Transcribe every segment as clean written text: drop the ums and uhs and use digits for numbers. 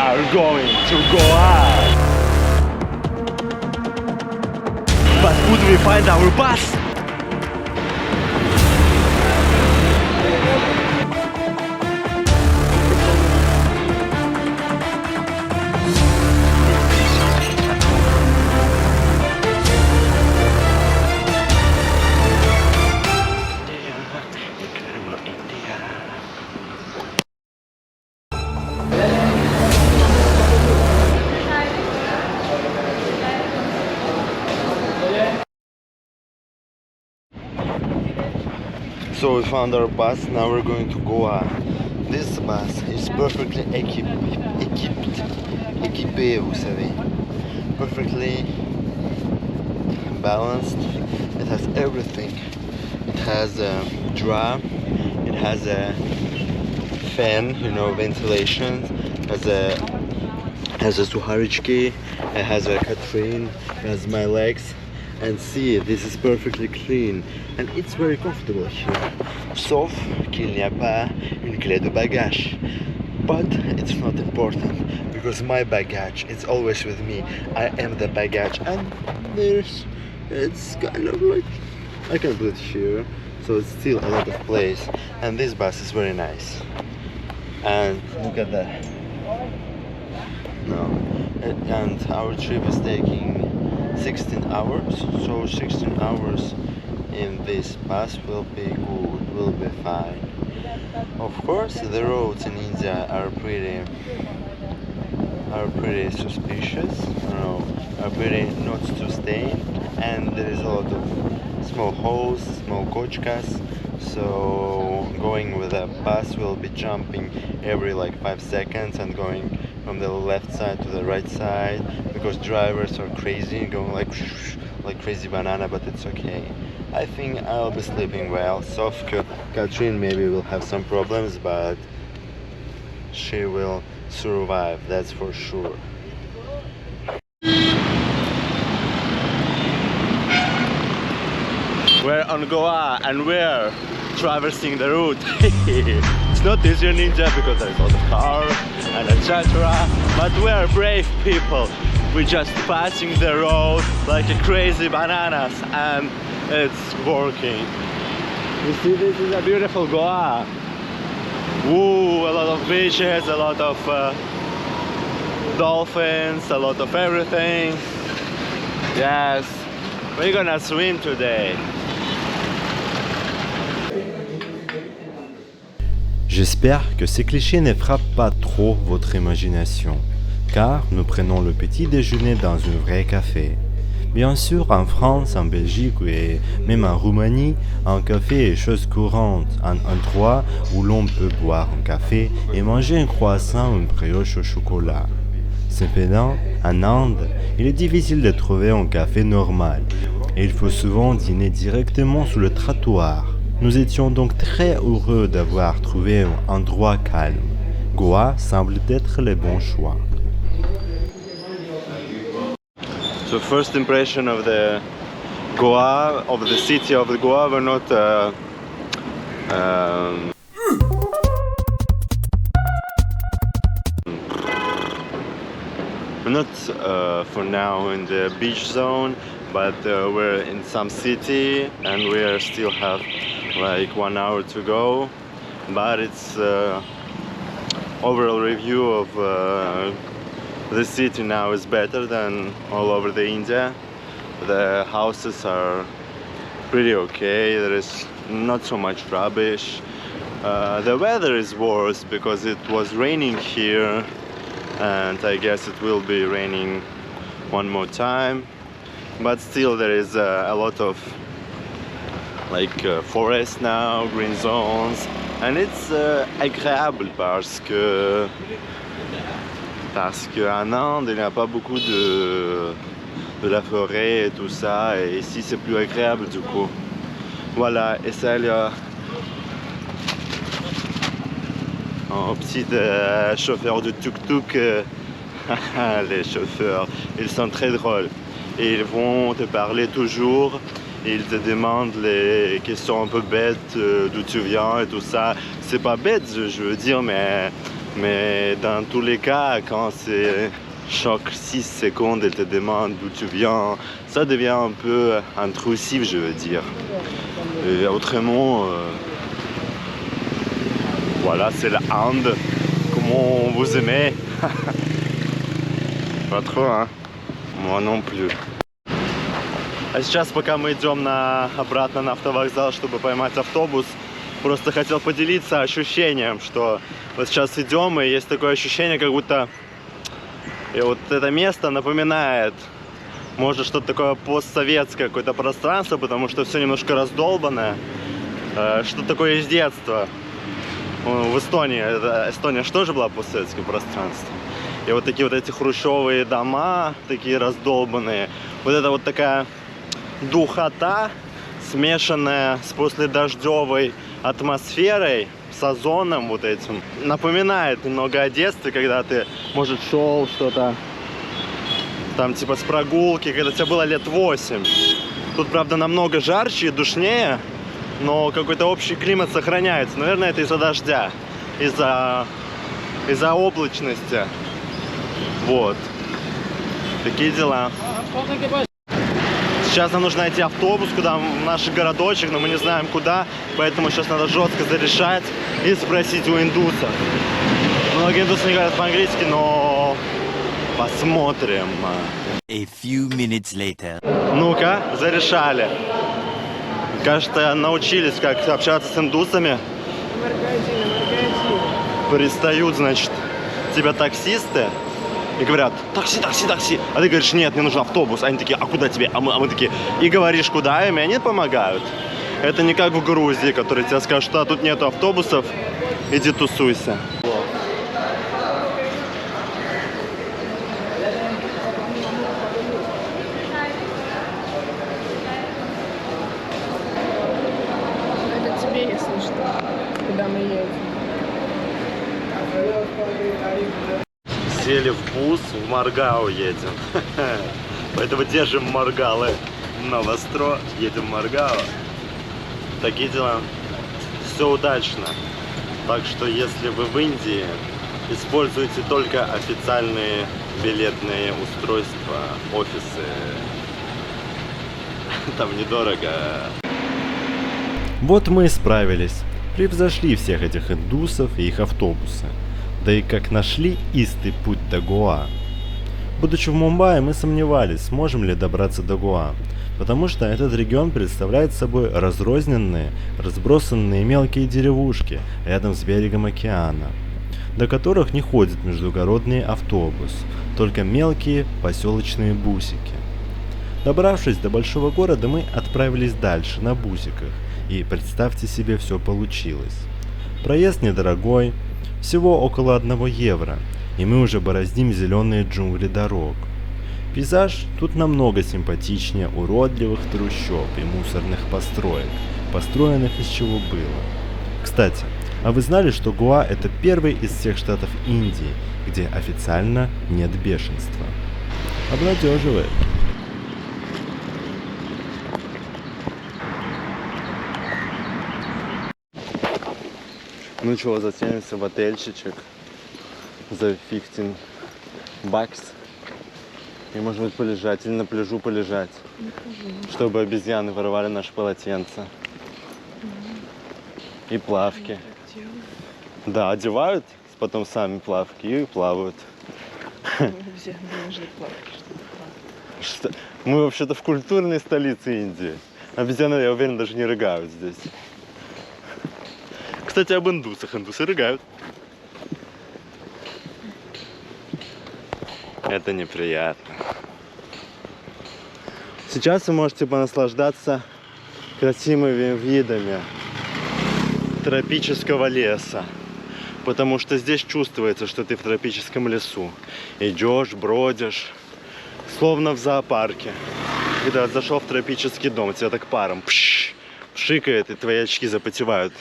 are going to Goa. But would we find our bus? So we found our bus, now we're going to Goa. This bus is perfectly équipé, vous savez. Perfectly balanced. It has everything. It has a drum, it has a fan, you know, ventilation, has a suharichki, it has a Catherine, it has my legs. And see, this is perfectly clean and it's very comfortable here, sauf qu'il n'y a pas une clé de bagage. But it's not important because my baggage is always with me. I am the baggage, and it's kind of like I can put it here, so it's still a lot of place. And this bus is very nice. And look at that. No, and our trip is taking 16 hours, so 16 hours in this bus will be good, will be fine. Of course, the roads in India are pretty suspicious, are pretty not to stay, and there is a lot of small holes, small kochkas, so going with a bus will be jumping every like 5 seconds and going from the left side to the right side because drivers are crazy, going like crazy banana, but it's okay. I think I'll be sleeping well. Sauf que Catherine maybe will have some problems, but she will survive, that's for sure. We're on Goa and we're traversing the route. It's not easy in India because there's a lot of cars and etc. But we're brave people. We're just passing the road like a crazy bananas and it's working. You see, this is a beautiful Goa. Ooh, a lot of beaches, a lot of dolphins, a lot of everything. Yes, we're gonna swim today. J'espère que ces clichés ne frappent pas trop votre imagination, car nous prenons le petit déjeuner dans un vrai café. Bien sûr, en France, en Belgique et même en Roumanie, un café est chose courante, un endroit où l'on peut boire un café et manger un croissant ou une brioche au chocolat. Cependant, en Inde, il est difficile de trouver un café normal et il faut souvent dîner directement sur le trottoir. Nous étions donc très heureux d'avoir trouvé un endroit calme. Goa semble être le bon choix. So first impression of the Goa, of the city of the Goa, were not we're not for now in the beach zone, but we're in some city and we still have like 1 hour to go. But it's overall review of the city now is better than all over the India. The houses are pretty okay. There is not so much rubbish. The weather is worse because it was raining here and I guess it will be raining one more time, but still there is a lot of like forest now, green zones, and it's agréable parce que en Inde il n'y a pas beaucoup de la forêt et tout ça, et ici c'est plus agréable du coup. Voilà, et ça il y a un petit chauffeur de tuk-tuk. Les chauffeurs, ils sont très drôles et ils vont te parler toujours, ils te demandent les questions un peu bêtes, d'où tu viens et tout ça. C'est pas bête, je veux dire, mais Mais dans tous les cas, quand c'est chaque 6 secondes, elle te demande d'où tu viens, ça devient un peu intrusif, je veux dire. Et autrement, voilà, c'est la Inde. Comment vous aimez? Pas trop, hein? Moi non plus. А сейчас, пока мы идем обратно на автовокзал, чтобы поймать автобус, просто хотел поделиться ощущением, что вот сейчас идем, и есть такое ощущение, как будто и вот это место напоминает, может, что-то такое постсоветское какое-то пространство, потому что все немножко раздолбанное, что такое из детства. В Эстонии, Эстония же тоже была постсоветским пространством. И вот такие вот эти хрущевые дома, такие раздолбанные, вот это вот такая духота, смешанная с последождевой атмосферой, с озоном вот этим, напоминает немного о детстве, когда ты, может, шел что-то там типа с прогулки, когда тебе было лет 8. Тут, правда, намного жарче и душнее, но какой-то общий климат сохраняется. Наверное, это из-за дождя, из-за облачности. Вот. Такие дела. Сейчас нам нужно найти автобус, куда в наш городочек, но мы не знаем куда, поэтому сейчас надо жестко зарешать и спросить у индусов. Многие индусы не говорят по-английски, но посмотрим. A few minutes later. Ну-ка, зарешали. Кажется, научились, как общаться с индусами. Пристают, значит, тебя таксисты. И говорят, такси, такси, такси. А ты говоришь, нет, мне нужен автобус. Они такие, а куда тебе? А мы такие, и говоришь, куда им, и они помогают. Это не как в Грузии, которые тебе скажут, что тут нету автобусов, иди тусуйся. Это тебе, если что, куда мы едем. Сели в бус, в Маргау едем. Поэтому держим Маргалы на востро, едем в Маргау. Такие дела. Все удачно. Так что если вы в Индии, используйте только официальные билетные устройства, офисы. Там недорого. Вот мы и справились. Превзошли всех этих индусов и их автобусы. Да и как нашли истый путь до Гоа. Будучи в Мумбаи, мы сомневались, сможем ли добраться до Гоа, потому что этот регион представляет собой разрозненные, разбросанные мелкие деревушки рядом с берегом океана, до которых не ходят междугородные автобусы, только мелкие поселочные бусики. Добравшись до большого города, мы отправились дальше на бусиках, и представьте себе, все получилось. Проезд недорогой, всего около 1 евро, и мы уже бороздим зеленые джунгли дорог. Пейзаж тут намного симпатичнее уродливых трущоб и мусорных построек, построенных из чего было. Кстати, а вы знали, что Гоа – это первый из всех штатов Индии, где официально нет бешенства? Обнадеживает. Ну что, заселимся в отельчичек за 15 бакс. И, может быть, полежать или на пляжу полежать, чтобы обезьяны воровали наши полотенца. И плавки. Да, одевают потом сами плавки и плавают. Что? Мы вообще-то в культурной столице Индии. Обезьяны, я уверен, даже не рыгают здесь. Кстати, об индусах. Индусы рыгают. Это неприятно. Сейчас вы можете понаслаждаться красивыми видами тропического леса. Потому что здесь чувствуется, что ты в тропическом лесу. Идешь, бродишь, словно в зоопарке. Когда зашел в тропический дом, тебя так паром пшикает, и твои очки запотевают.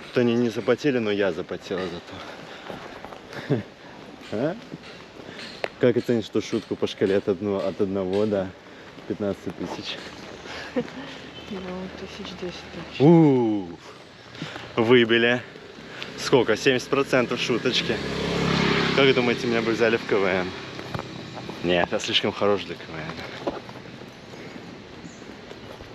Тут они не запотели, но я запотела зато. А? Как оценишь ту шутку по шкале от 1 до 15 тысяч? Ну, 1010 точно. Выбили. Сколько? 70% шуточки. Как думаете, меня бы взяли в КВН? Нет, я слишком хорош для КВН.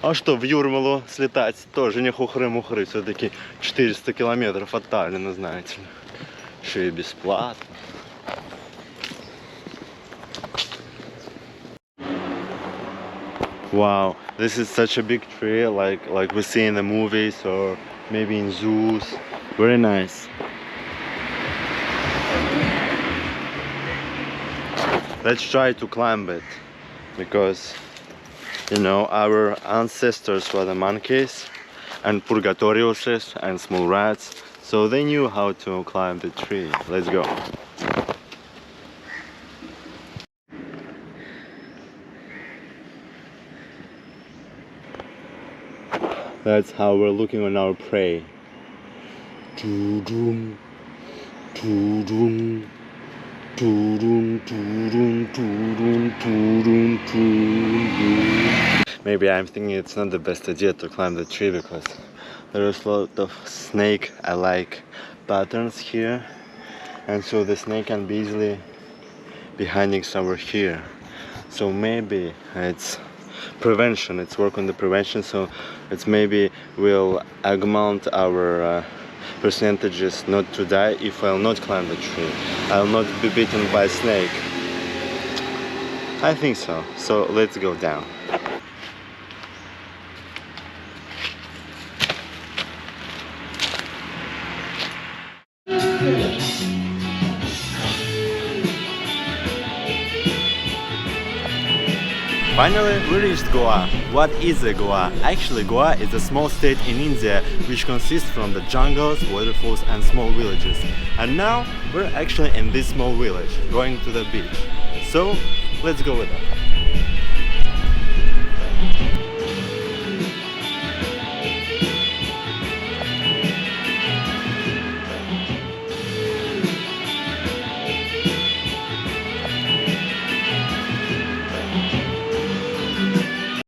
А что, в Юрмалу слетать тоже не хухры-мухры. Все-таки 400 километров от Таллина, знаете ли. Еще и бесплатно. Wow, this is such a big tree, like we see in the movies or maybe in zoos. Very nice. Let's try to climb it, because you know our ancestors were the monkeys and purgatoriuses and small rats, so they knew how to climb the tree. Let's go. That's how we're looking on our prey. Doo-doom, doo-doom, doo-doom, doo-doom, doo-doom, doo-doom, doo-doom. Maybe I'm thinking it's not the best idea to climb the tree because there is a lot of snake-alike patterns here, and so the snake can be easily be hiding somewhere here. So maybe it's prevention, it's work on the prevention, so it's maybe will augment our percentages not to die if I'll not climb the tree. I'll not be bitten by a snake. I think so. So let's go down. Finally, we reached Goa. What is a Goa? Actually, Goa is a small state in India which consists from the jungles, waterfalls and small villages. And now we're actually in this small village, going to the beach. So, let's go with it.